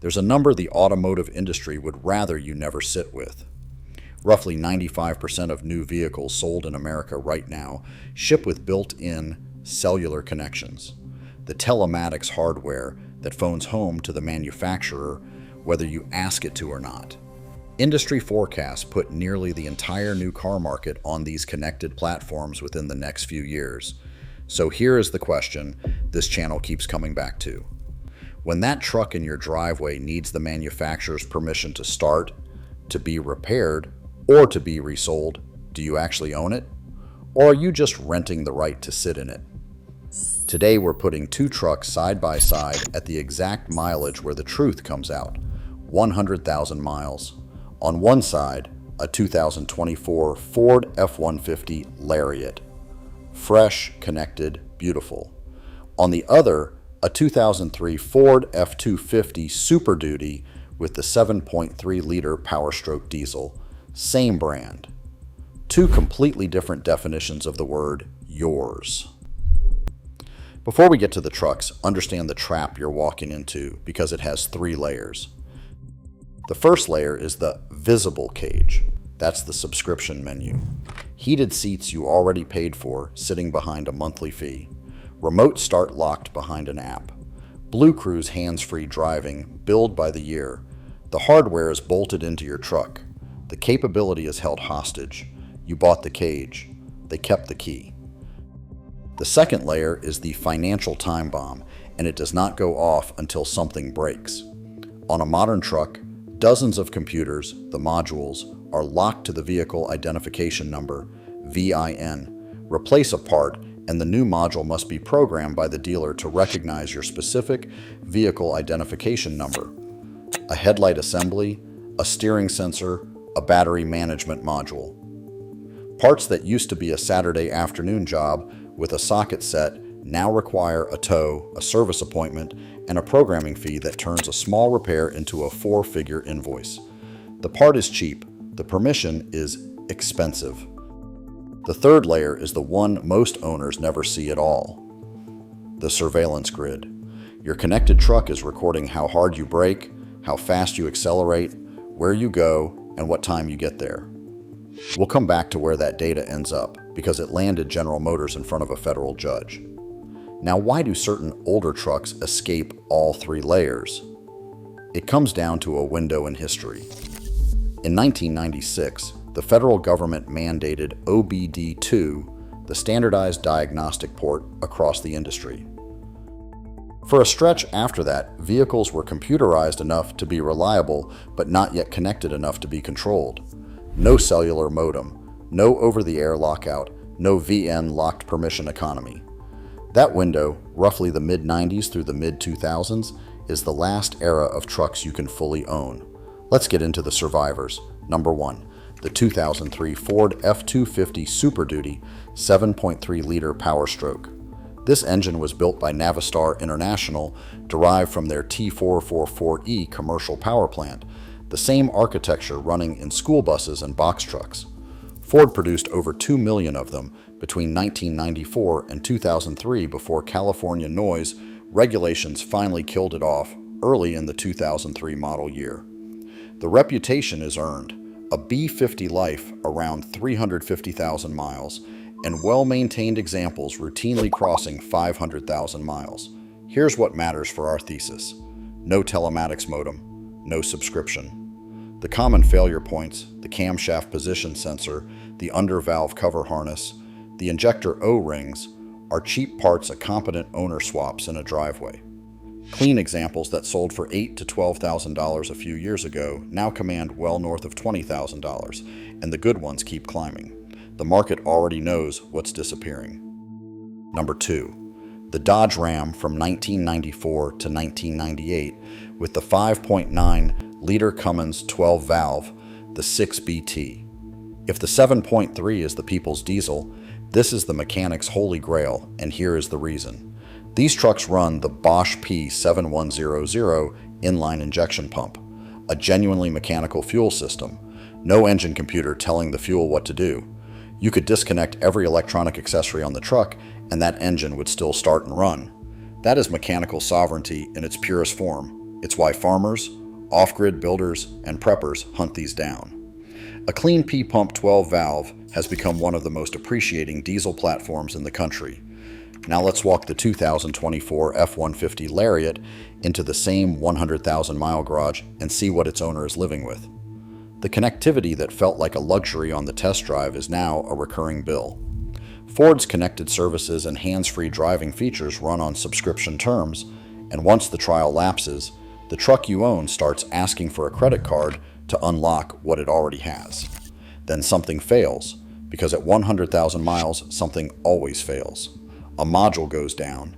there's a number the automotive industry would rather you never sit with. Roughly 95% of new vehicles sold in America right now ship with built-in cellular connections, the telematics hardware that phones home to the manufacturer whether you ask it to or not. Industry forecasts put nearly the entire new car market on these connected platforms within the next few years. So here is the question this channel keeps coming back to. When that truck in your driveway needs the manufacturer's permission to start, to be repaired, or to be resold, do you actually own it? Or are you just renting the right to sit in it? Today we're putting two trucks side by side at the exact mileage where the truth comes out, 100,000 miles. On one side, a 2024 Ford F-150 Lariat. Fresh, connected, beautiful. On the other, a 2003 Ford F-250 Super Duty with the 7.3-liter PowerStroke diesel. Same brand. Two completely different definitions of the word yours. Before we get to the trucks, understand the trap you're walking into because it has three layers. The first layer is the visible cage. That's the subscription menu. Heated seats you already paid for, sitting behind a monthly fee. Remote start locked behind an app. Blue Cruise hands-free driving, billed by the year. The hardware is bolted into your truck. The capability is held hostage. You bought the cage. They kept the key. The second layer is the financial time bomb, and it does not go off until something breaks. On a modern truck, dozens of computers, the modules, are locked to the vehicle identification number, VIN. Replace a part, and the new module must be programmed by the dealer to recognize your specific vehicle identification number. A headlight assembly, a steering sensor, a battery management module. Parts that used to be a Saturday afternoon job with a socket set now require a tow, a service appointment, and a programming fee that turns a small repair into a four-figure invoice. The part is cheap. The permission is expensive. The third layer is the one most owners never see at all. The surveillance grid. Your connected truck is recording how hard you brake, how fast you accelerate, where you go, and what time you get there. We'll come back to where that data ends up because it landed General Motors in front of a federal judge. Now, why do certain older trucks escape all three layers? It comes down to a window in history. In 1996, the federal government mandated OBD2, the standardized diagnostic port, across the industry. For a stretch after that, vehicles were computerized enough to be reliable, but not yet connected enough to be controlled. No cellular modem, no over-the-air lockout, no VN-locked permission economy. That window, roughly the mid-90s through the mid-2000s, is the last era of trucks you can fully own. Let's get into the survivors. Number 1, the 2003 Ford F-250 Super Duty 7.3-liter PowerStroke. This engine was built by Navistar International, derived from their T444E commercial power plant, the same architecture running in school buses and box trucks. Ford produced over 2 million of them between 1994 and 2003 before California noise regulations finally killed it off early in the 2003 model year. The reputation is earned, a B50 life around 350,000 miles, and well-maintained examples routinely crossing 500,000 miles. Here's what matters for our thesis. No telematics modem, no subscription. The common failure points, the camshaft position sensor, the undervalve cover harness, the injector O-rings, are cheap parts a competent owner swaps in a driveway. Clean examples that sold for $8,000 to $12,000 a few years ago now command well north of $20,000, and the good ones keep climbing. The market already knows what's disappearing. Number 2, the Dodge Ram from 1994 to 1998 with the 5.9-liter Cummins 12-valve, the 6BT. If the 7.3 is the people's diesel, this is the mechanic's holy grail, and here is the reason. These trucks run the Bosch P7100 inline injection pump, a genuinely mechanical fuel system. No engine computer telling the fuel what to do. You could disconnect every electronic accessory on the truck, and that engine would still start and run. That is mechanical sovereignty in its purest form. It's why farmers, off-grid builders, and preppers hunt these down. A clean P-pump 12-valve has become one of the most appreciating diesel platforms in the country. Now let's walk the 2024 F-150 Lariat into the same 100,000-mile garage and see what its owner is living with. The connectivity that felt like a luxury on the test drive is now a recurring bill. Ford's connected services and hands-free driving features run on subscription terms, and once the trial lapses, the truck you own starts asking for a credit card to unlock what it already has. Then something fails, because at 100,000 miles, something always fails. A module goes down.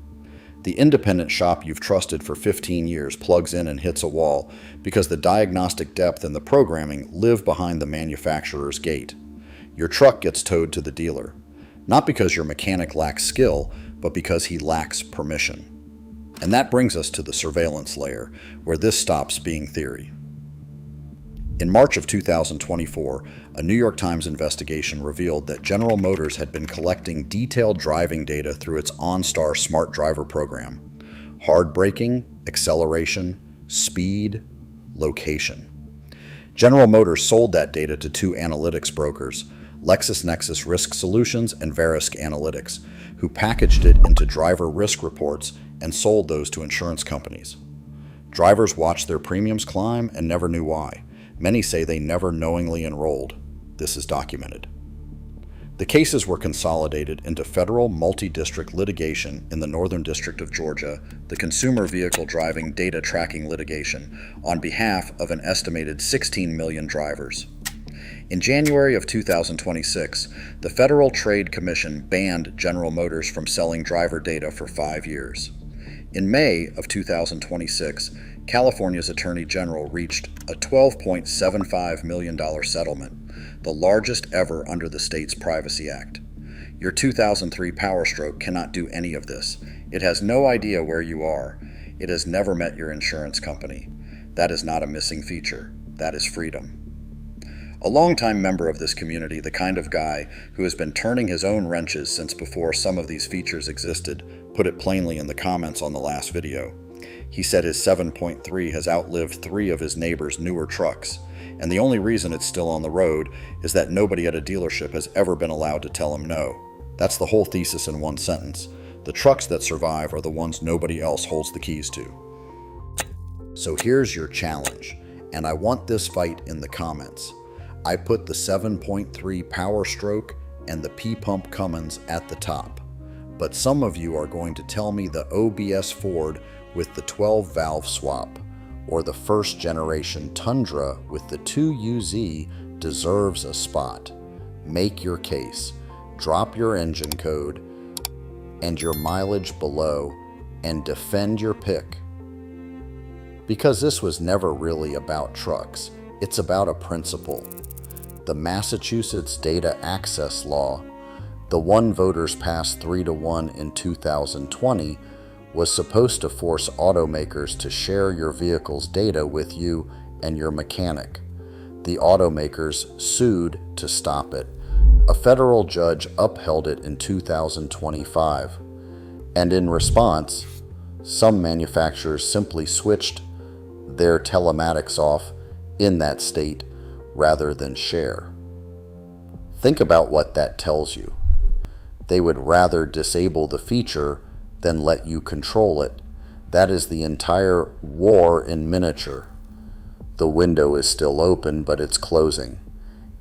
The independent shop you've trusted for 15 years plugs in and hits a wall because the diagnostic depth and the programming live behind the manufacturer's gate. Your truck gets towed to the dealer, not because your mechanic lacks skill, but because he lacks permission. And that brings us to the surveillance layer, where this stops being theory. In March of 2024, a New York Times investigation revealed that General Motors had been collecting detailed driving data through its OnStar smart driver program. Hard braking, acceleration, speed, location. General Motors sold that data to two analytics brokers, LexisNexis Risk Solutions and Verisk Analytics, who packaged it into driver risk reports and sold those to insurance companies. Drivers watched their premiums climb and never knew why. Many say they never knowingly enrolled. This is documented. The cases were consolidated into federal multi-district litigation in the Northern District of Georgia, the Consumer Vehicle Driving Data Tracking Litigation, on behalf of an estimated 16 million drivers. In January of 2026, the Federal Trade Commission banned General Motors from selling driver data for 5 years. In May of 2026, California's Attorney General reached a $12.75 million settlement, the largest ever under the state's Privacy Act. Your 2003 PowerStroke cannot do any of this. It has no idea where you are. It has never met your insurance company. That is not a missing feature. That is freedom. A longtime member of this community, the kind of guy who has been turning his own wrenches since before some of these features existed, put it plainly in the comments on the last video. He said his 7.3 has outlived 3 of his neighbor's newer trucks, and the only reason it's still on the road is that nobody at a dealership has ever been allowed to tell him no. That's the whole thesis in one sentence. The trucks that survive are the ones nobody else holds the keys to. So here's your challenge, and I want this fight in the comments. I put the 7.3 PowerStroke and the P-pump Cummins at the top, but some of you are going to tell me the OBS Ford with the 12-valve swap, or the first generation Tundra with the 2UZ deserves a spot. Make your case. Drop your engine code and your mileage below and defend your pick. Because this was never really about trucks. It's about a principle. The Massachusetts Data Access Law, the one voters passed 3-1 in 2020, was supposed to force automakers to share your vehicle's data with you and your mechanic. The automakers sued to stop it. A federal judge upheld it in 2025. And in response, some manufacturers simply switched their telematics off in that state rather than share. Think about what that tells you. They would rather disable the feature than let you control it. That is the entire war in miniature. The window is still open, but it's closing.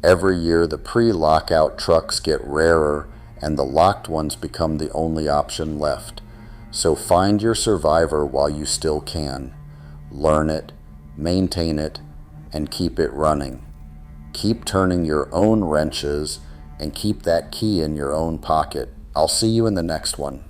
Every year the pre-lockout trucks get rarer and the locked ones become the only option left. So find your survivor while you still can. Learn it, maintain it, and keep it running. Keep turning your own wrenches and keep that key in your own pocket. I'll see you in the next one.